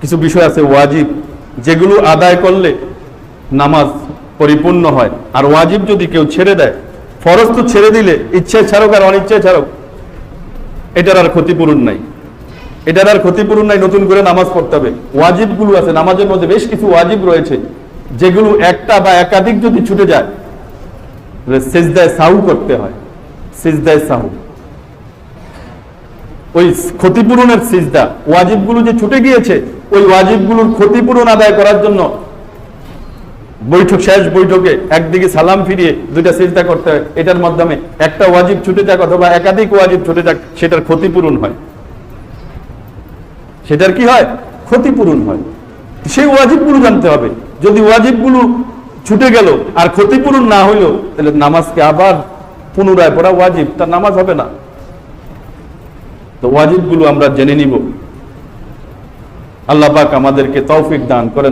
কিছু বিষয় আছে ওয়াজিব, যেগুলো আদায় করলে নামাজ পরিপূর্ণ হয়। আর ওয়াজিব যদি কেউ ছেড়ে দেয়, ফরজ তো ছেড়ে দিলে ইচ্ছায় ছাড়ুক আর অনিচ্ছায় ছাড়ুক, এটার আর ক্ষতিপূরণ নাই, এটার আর ক্ষতিপূরণ নাই, নতুন করে নামাজ পড়তে হবে। ওয়াজিবগুলো আছে, নামাজের মধ্যে বেশ কিছু ওয়াজিব রয়েছে, যেগুলো একটা বা একাধিক যদি ছুটে যায়, সিজদায়ে সাহু করতে হয়। সিজদায়ে সাহু, ওই ক্ষতিপূরণের সিজদা, ওয়াজিবগুলো যে ছুটে গিয়েছে, ওই ওয়াজিবগুলোর ক্ষতিপূরণ আদায় করার জন্য শেষ বৈঠকে একদিকে সালাম ফিরিয়ে দুইটা সিজদা করতে হয়। এটার মাধ্যমে একটা ওয়াজিব ছুটে যাক অথবা একাধিক ওয়াজিব ছুটে যাক, সেটার ক্ষতিপূরণ হয়। সেটার কি হয়? ক্ষতিপূরণ হয়। সেই ওয়াজিবগুলো জানতে হবে। যদি ওয়াজিবগুলো ছুটে গেল আর ক্ষতিপূরণ না হইল, তাহলে নামাজকে আবার পুনরায় পড়া ওয়াজিব, তার নামাজ হবে না। তো ওয়াজিবগুলো আমরা জেনে নিব। আল্লাহ পাক আমাদেরকে তৌফিক দান করেন।